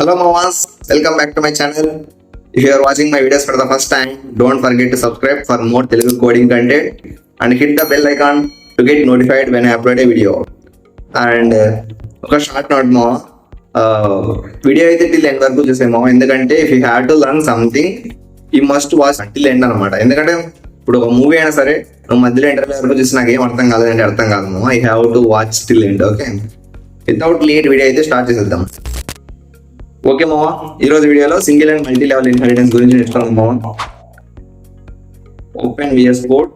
Hello Mamas, welcome back to my channel. If you are watching my videos for the first time, don't forget to subscribe for more Telugu coding content and hit the bell icon to get notified when I upload a video. And ఒక short note మా video అయితే till end వరకు చూసేమో, ఎందుకంటే if you have to learn something you must watch till end అనమాట. ఎందుకంటే ఇప్పుడు ఒక movie అయినా సరే నువ్వు మధ్యలో ఇంటర్వ్యూ వరకు చూసి నాకు ఏం అర్థం కాలేదంటే అర్థం కాదు. I have to watch till end. Okay, without late video అయితే స్టార్ట్ చేసేద్దాం. ఓకే మావా, ఈరోజు వీడియోలో single and multi level inheritance గురించి నేర్చుకుందాం మావా. Open VS code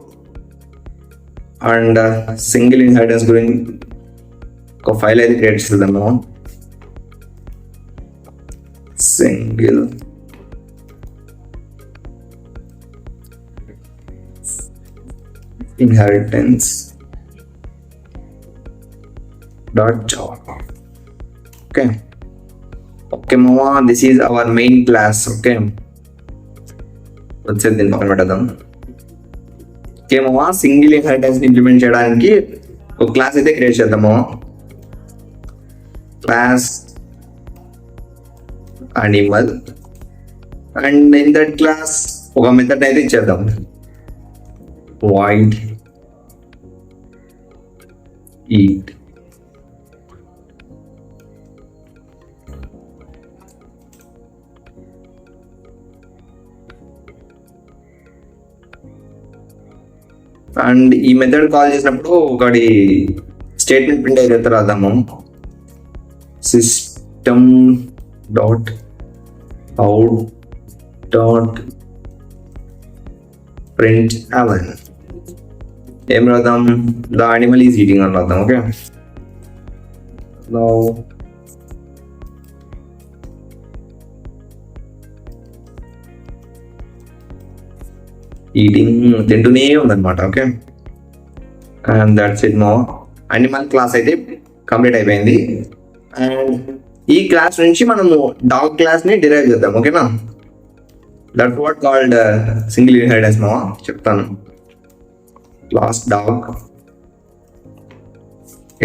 and single inheritance గురించి ఒక ఫైల్ అయితే క్రియేట్ చేద్దాం మావా. Single inheritance .java. Okay mama, this is our main class. Okay, వచ్చేది దీన్ని పక్కన పెట్టేద్దాం. ఓకే మమ్మా, సింగిల్ ఇన్హెరిటెన్స్ ఇంప్లిమెంట్ చేయడానికి ఒక క్లాస్ అయితే క్రియేట్ చేద్దాము. Class animal and in that class ఒక మెథడ్ అయితే ఇచ్చేద్దాం. void eat అండ్ ఈ మెథడ్ కాల్ చేసినప్పుడు ఒకటి స్టేట్మెంట్ ప్రింట్ అయితే రాద్దాము. System dot out dot print అలన్ ఏం రాద్దాం? ద అనిమల్ ఈజ్ ఈటింగ్ అని రాద్దాం. ఓకే, ఈటింగ్ తింటూనే ఉందన్నమాట. Okay, and that's it. No animal class అయితే కంప్లీట్ అయిపోయింది. అండ్ ఈ క్లాస్ నుంచి మనము డాగ్ క్లాస్ ని డిరైవ్ చేద్దాం. ఓకేనా, that what called single inheritance మా చెప్తాను. Class dog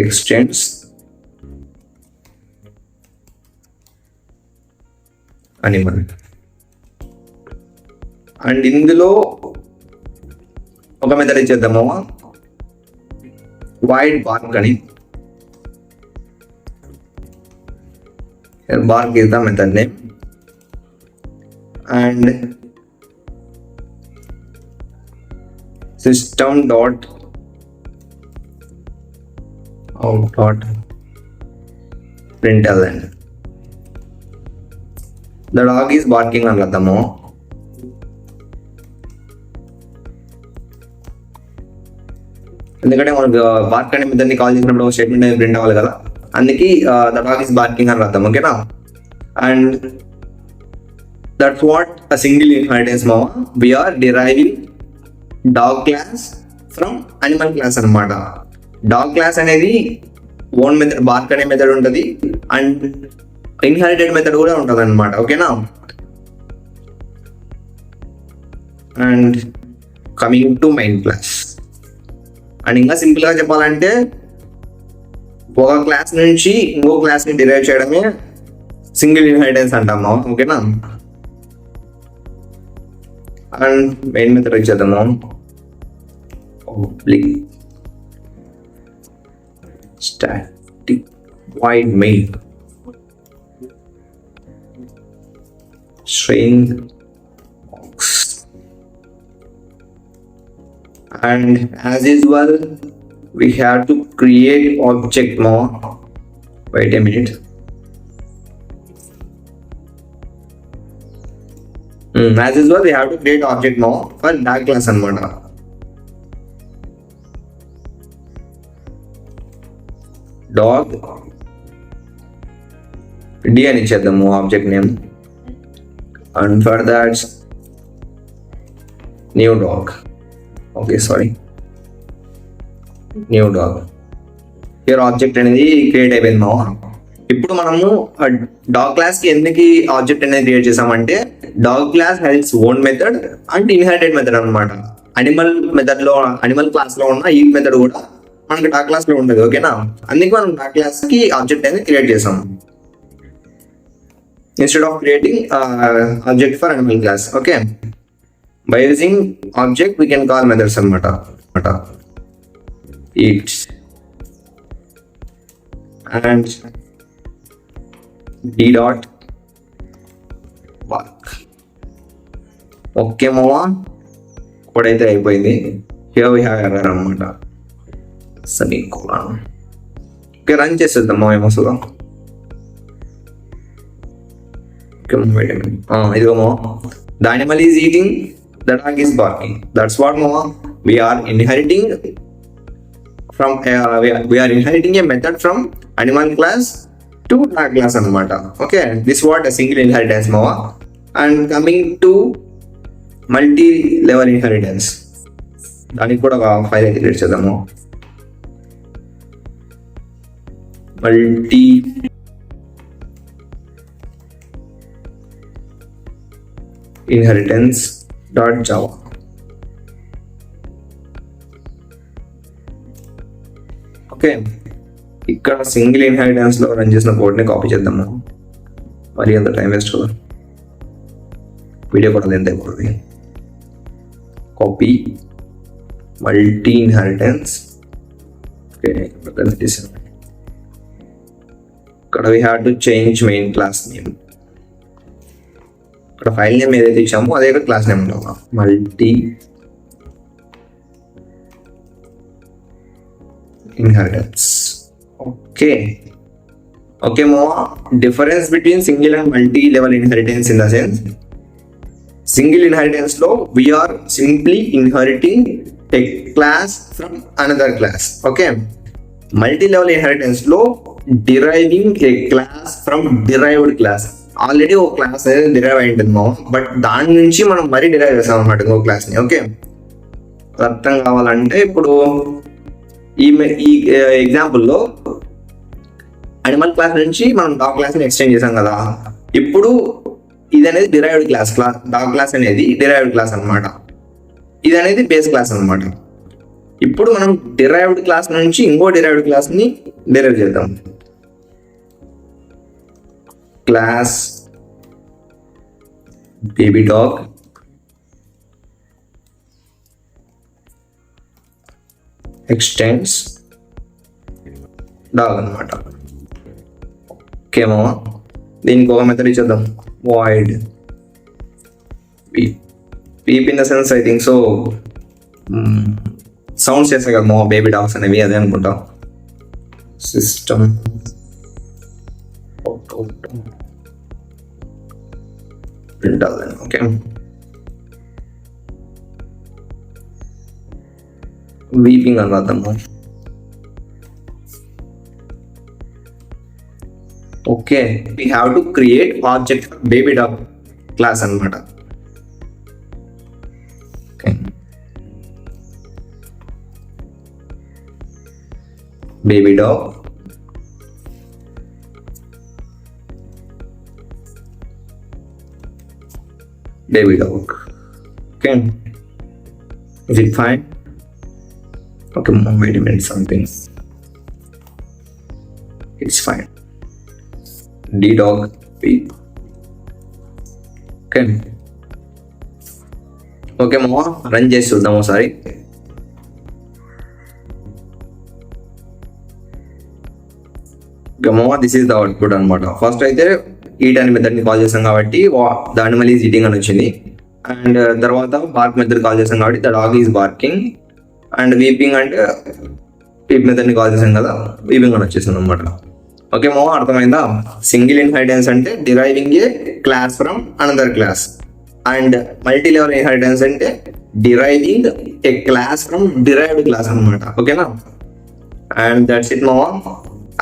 extends animal and ఇందులో ఒక మెథడ్ ఇచ్చేద్దాము, వైడ్ బార్క్ అని. Bark is the method name and system dot out dot println the dog is barking అని రాద్దాము. ఎందుకంటే మనకు బార్క్ అనే మెథడ్ని కాల్ చేసినప్పుడు స్టేట్మెంట్ అనేది ప్రింట్ అవ్వాలి కదా, అందుకే ద డాగ్ ఈస్ బార్కింగ్ అని రాద్దాం. ఓకేనా, and that's what a single inheritance mama. We are deriving dog class from animal class అన్నమాట. డాగ్ క్లాస్ అనేది ఓన్ మెథడ్, బార్క్ అనే మెథడ్ ఉంటుంది అండ్ ఇన్హెరిటెడ్ మెథడ్ కూడా ఉంటుంది అనమాట. ఓకేనా, and coming to main class. And ఇంకా సింపుల్గా చెప్పాలంటే ఒక క్లాస్ నుంచి ఇంకో క్లాస్ని డిరైవ్ చేయడమే సింగిల్ ఇన్హెరిటెన్స్ అంటామా. ఓకేనా, అండ్ మెయిన్ మెథడ్ ఇచ్చేద్దాము. Public static void main string box and as usual we have to create object more. Wait a minute. As usual we have to create object now for dog class అనమాట. Dog D అని ఇచ్చేద్దాము object name and for that new dog. Okay sorry, new dog. Here object అనేది create అయిపోయింది మా. ఇప్పుడు మనము dog class కి ఎందుకు ఆబ్జెక్ట్ అనేది క్రియేట్ చేసామంటే dog class has its own method and inherited method అనమాట. అనిమల్ మెథడ్ లో, అనిమల్ క్లాస్ లో ఉన్న ఈ మెథడ్ కూడా మనకి డాగ్ క్లాస్ లో ఉండదు. ఓకేనా, అందుకే మనం డాగ్ క్లాస్ కి ఆబ్జెక్ట్ అనేది క్రియేట్ చేసాం. instead of creating object for animal class. Okay, by using object we can call methods anamata. Eats and d dot bark. Okay mama, code అయితే అయిపోయింది. Here we have error అనమాట, semicolon. Okay, run చేసేద్దాం మా ఏమొస్తుందో. Okay, wait a minute. ఇదిగో మా, the animal is eating, the dog is barking. That's what mama, we are inheriting from we are inheriting a method from animal class to dog class anamata. Okay, this what a single inheritance mama. And coming to multi level inheritance, దానికి కూడా ఒక file అయితే create చేద్దాము. Multi inheritance dot java. Okay, ఇక్కడ single inheritance లో run చేసిన code ని copy చేద్దాము. మరి అంత టైం వేస్ట్ కదా, వీడియో కూడా లెంత్ అయిపోతుంది. Copy multi inheritance. ఓకే, ఇక్కడ we have to change main class name. ఇక్కడ ఫైల్ నేమ్ ఏదైతే ఇచ్చామో అదే ఇక్కడ క్లాస్ నేమ్ ఉండాలి. Multi inheritance. Okay mama, difference between single and multi level inheritance in the sense, single inheritance lo we are simply inheriting a class from another class. Okay, multi level inheritance lo deriving a class from derived class. Already ఒక class అనేది derive అయి ఉంటుంది మో, but దాని నుంచి మనం మరీ derive చేస్తాం అనమాట ఇంకో క్లాస్ని. ఓకే, అర్థం కావాలంటే ఇప్పుడు ఈ ఎగ్జాంపుల్లో అనిమల్ క్లాస్ నుంచి మనం డాగ్ క్లాస్ని ఎక్స్టెండ్ చేసాం కదా. ఇప్పుడు ఇది అనేది డిరైవ్డ్ క్లాస్, డాగ్ క్లాస్ అనేది డిరైవ్డ్ క్లాస్ అనమాట. ఇది అనేది బేస్ క్లాస్ అనమాట. ఇప్పుడు మనం డిరైవ్డ్ క్లాస్ నుంచి ఇంకో డిరైవ్డ్ క్లాస్ని డిరైవ్ చేద్దాం. Class baby dog extends dog అనమాట. ఓకేమో, దీనికి ఒక మెథడ్ ఇచ్చేద్దాం. Void peep in the sense I think so sounds చేస్తాయి కదా మా బేబీ డాగ్స్ అనేవి, అదే అనుకుంటా. సిస్టమ్ ఓకే, వీపింగ్ అని రాద్దాము. Okay, we have to create object baby dog class అనమాట. Okay, baby dog Okay, is it fine? Okay, wait a minute, something. It's fine. D dog P. Okay mama, run చేసి చూద్దాం ఒకసారి. Okay mama, this is the output అనమాట. First అయితే eat అనే మెథడ్ని call చేసాం కాబట్టి the animal is eating అని వచ్చింది. అండ్ తర్వాత బార్క్ మెథడ్ కాల్ చేసాం కాబట్టి the dog is barking. And weeping అంటే పీప్ మెథడ్ని కాల్ చేసాం కదా, వీపింగ్ అని వచ్చేసింది అనమాట. ఓకే మో, అర్థమైందా? సింగిల్ ఇన్హెరిటెన్స్ అంటే deriving a class from another class. And multi level inheritance అంటే deriving a class from derived class అనమాట. ఓకేనా? అండ్ దట్స్ ఇట్ మో.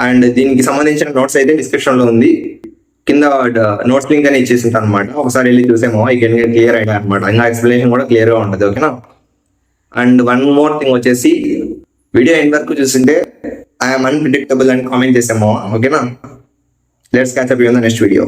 అండ్ దీనికి సంబంధించిన నోట్స్ అయితే డిస్క్రిప్షన్లో ఉంది, కింద నోట్స్ లింక్ అని ఇచ్చేసింది అనమాట. ఒకసారి వెళ్ళి చూసేమో ఈ కెన్ గెట్ క్లియర్ ఐడియా అనమాట. ఇంకా ఎక్స్ప్లెనేషన్ కూడా క్లియర్గా ఉంటుంది. ఓకేనా? అండ్ వన్ మోర్ థింగ్ వచ్చేసి, వీడియో ఎండ్ వరకు చూస్తుంటే ఐఎమ్ అన్ప్రిడిక్టబుల్ అని కామెంట్ చేసామో. ఓకేనా? Let's catch up in the next video.